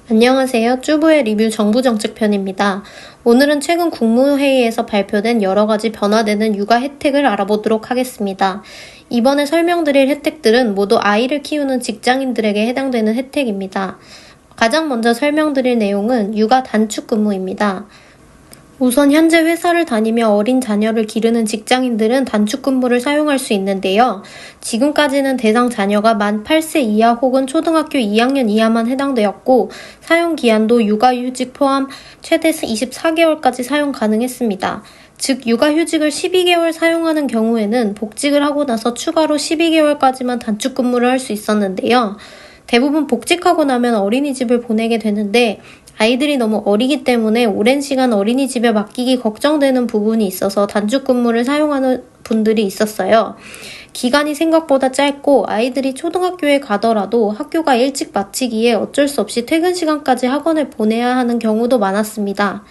안녕하세요. 쭈부의 리뷰 정부정책편입니다. 오늘은 최근 국무회의에서 발표된 여러가지 변화되는 육아 혜택을 알아보도록 하겠습니다. 이번에 설명드릴 혜택들은 모두 아이를 키우는 직장인들에게 해당되는 혜택입니다. 가장 먼저 설명드릴 내용은 육아 단축 근무입니다. 우선 현재 회사를 다니며 어린 자녀를 기르는 직장인들은 단축 근무를 사용할 수 있는데요. 지금까지는 대상 자녀가 만 8세 이하 혹은 초등학교 2학년 이하만 해당되었고 사용 기한도 육아휴직 포함 최대 24개월까지 사용 가능했습니다. 즉 육아휴직을 12개월 사용하는 경우에는 복직을 하고 나서 추가로 12개월까지만 단축 근무를 할 수 있었는데요. 대부분 복직하고 나면 어린이집을 보내게 되는데 아이들이 너무 어리기 때문에 오랜 시간 어린이집에 맡기기 걱정되는 부분이 있어서 단축 근무를 사용하는 분들이 있었어요. 기간이 생각보다 짧고 아이들이 초등학교에 가더라도 학교가 일찍 마치기에 어쩔 수 없이 퇴근 시간까지 학원을 보내야 하는 경우도 많았습니다.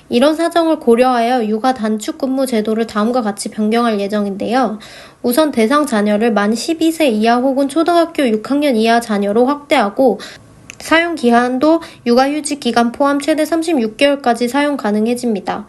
이런 사정을 고려하여 육아 단축 근무 제도를 다음과 같이 변경할 예정인데요. 우선 대상 자녀를 만 12세 이하 혹은 초등학교 6학년 이하 자녀로 확대하고 사용 기한도 육아휴직 기간 포함 최대 36개월까지 사용 가능해집니다.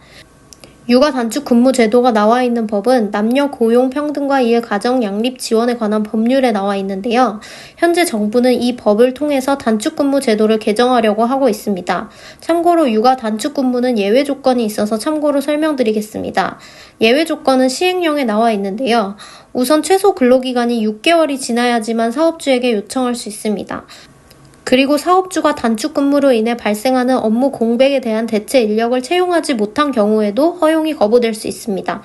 육아 단축 근무 제도가 나와 있는 법은 남녀 고용 평등과 이해 가정 양립 지원에 관한 법률에 나와 있는데요. 현재 정부는 이 법을 통해서 단축 근무 제도를 개정하려고 하고 있습니다. 참고로 육아 단축 근무는 예외 조건이 있어서 참고로 설명드리겠습니다. 예외 조건은 시행령에 나와 있는데요. 우선 최소 근로기간이 6개월이 지나야지만 사업주에게 요청할 수 있습니다. 그리고 사업주가 단축 근무로 인해 발생하는 업무 공백에 대한 대체 인력을 채용하지 못한 경우에도 허용이 거부될 수 있습니다.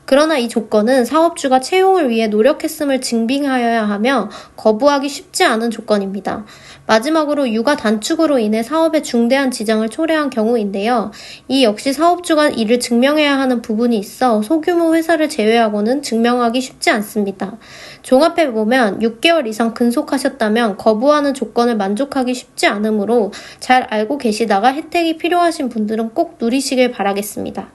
그러나 이 조건은 사업주가 채용을 위해 노력했음을 증빙하여야 하며 거부하기 쉽지 않은 조건입니다. 마지막으로 육아 단축으로 인해 사업에 중대한 지장을 초래한 경우인데요. 이 역시 사업주가 이를 증명해야 하는 부분이 있어 소규모 회사를 제외하고는 증명하기 쉽지 않습니다. 종합해보면 6개월 이상 근속하셨다면 거부하는 조건을 만족하기 쉽지 않으므로 잘 알고 계시다가 혜택이 필요하신 분들은 꼭 누리시길 바라겠습니다.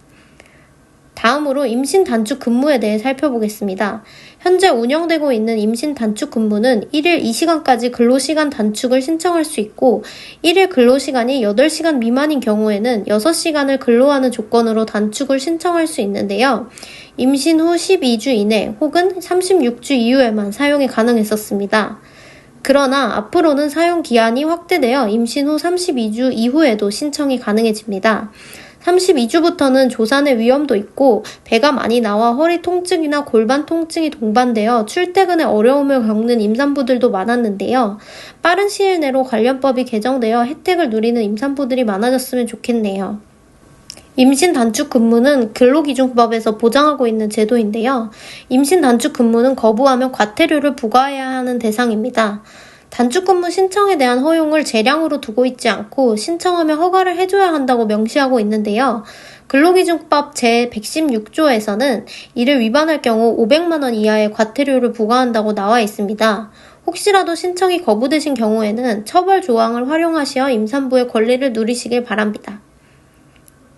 다음으로 임신 단축 근무에 대해 살펴보겠습니다. 현재 운영되고 있는 임신 단축 근무는 1일 2시간까지 근로시간 단축을 신청할 수 있고 1일 근로시간이 8시간 미만인 경우에는 6시간을 근로하는 조건으로 단축을 신청할 수 있는데요. 임신 후 12주 이내 혹은 36주 이후에만 사용이 가능했었습니다. 그러나 앞으로는 사용 기한이 확대되어 임신 후 32주 이후에도 신청이 가능해집니다. 32주부터는 조산의 위험도 있고 배가 많이 나와 허리 통증이나 골반 통증이 동반되어 출퇴근에 어려움을 겪는 임산부들도 많았는데요. 빠른 시일 내로 관련법이 개정되어 혜택을 누리는 임산부들이 많아졌으면 좋겠네요. 임신 단축 근무는 근로기준법에서 보장하고 있는 제도인데요. 임신 단축 근무는 거부하면 과태료를 부과해야 하는 대상입니다. 단축 근무 신청에 대한 허용을 재량으로 두고 있지 않고 신청하면 허가를 해줘야 한다고 명시하고 있는데요. 근로기준법 제116조에서는 이를 위반할 경우 500만 원 이하의 과태료를 부과한다고 나와 있습니다. 혹시라도 신청이 거부되신 경우에는 처벌 조항을 활용하시어 임산부의 권리를 누리시길 바랍니다.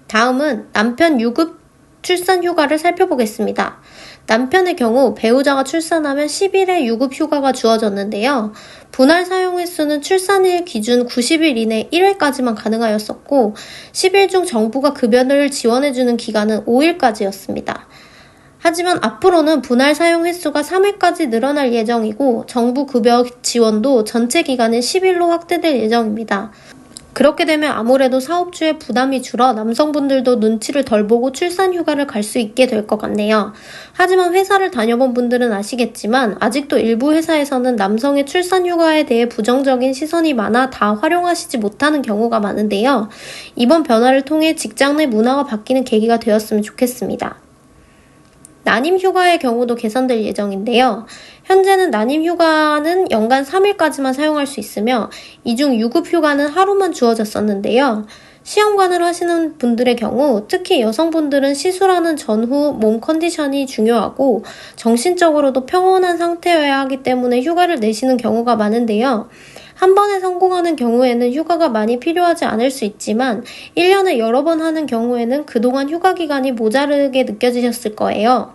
다음은 남편 유급 출산 휴가를 살펴보겠습니다. 남편의 경우 배우자가 출산하면 10일의 유급 휴가가 주어졌는데요. 분할 사용 횟수는 출산일 기준 90일 이내 1회까지만 가능하였었고 10일 중 정부가 급여를 지원해주는 기간은 5일까지였습니다. 하지만 앞으로는 분할 사용 횟수가 3회까지 늘어날 예정이고 정부 급여 지원도 전체 기간은 10일로 확대될 예정입니다. 그렇게 되면 아무래도 사업주의 부담이 줄어 남성분들도 눈치를 덜 보고 출산 휴가를 갈 수 있게 될 것 같네요. 하지만 회사를 다녀본 분들은 아시겠지만 아직도 일부 회사에서는 남성의 출산 휴가에 대해 부정적인 시선이 많아 다 활용하시지 못하는 경우가 많은데요. 이번 변화를 통해 직장 내 문화가 바뀌는 계기가 되었으면 좋겠습니다. 난임 휴가의 경우도 개선될 예정인데요. 현재는 난임 휴가는 연간 3일까지만 사용할 수 있으며 이 중 유급 휴가는 하루만 주어졌었는데요. 시험관을 하시는 분들의 경우 특히 여성분들은 시술하는 전후 몸 컨디션이 중요하고 정신적으로도 평온한 상태여야 하기 때문에 휴가를 내시는 경우가 많은데요. 한 번에 성공하는 경우에는 휴가가 많이 필요하지 않을 수 있지만 1년에 여러 번 하는 경우에는 그동안 휴가 기간이 모자르게 느껴지셨을 거예요.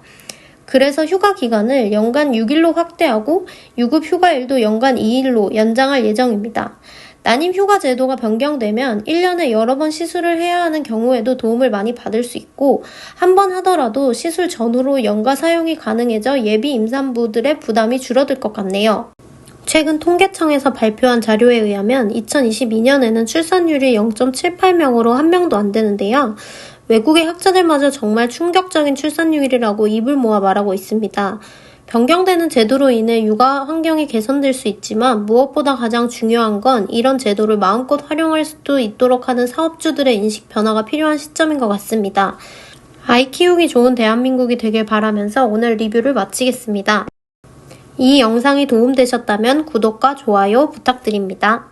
그래서 휴가 기간을 연간 6일로 확대하고 유급 휴가일도 연간 2일로 연장할 예정입니다. 난임 휴가 제도가 변경되면 1년에 여러 번 시술을 해야 하는 경우에도 도움을 많이 받을 수 있고, 한 번 하더라도 시술 전후로 연가 사용이 가능해져 예비 임산부들의 부담이 줄어들 것 같네요. 최근 통계청에서 발표한 자료에 의하면 2022년에는 출산율이 0.78명으로 한 명도 안 되는데요. 외국의 학자들마저 정말 충격적인 출산율이라고 입을 모아 말하고 있습니다. 변경되는 제도로 인해 육아 환경이 개선될 수 있지만 무엇보다 가장 중요한 건 이런 제도를 마음껏 활용할 수 있도록 하는 사업주들의 인식 변화가 필요한 시점인 것 같습니다. 아이 키우기 좋은 대한민국이 되길 바라면서 오늘 리뷰를 마치겠습니다. 이 영상이 도움되셨다면 구독과 좋아요 부탁드립니다.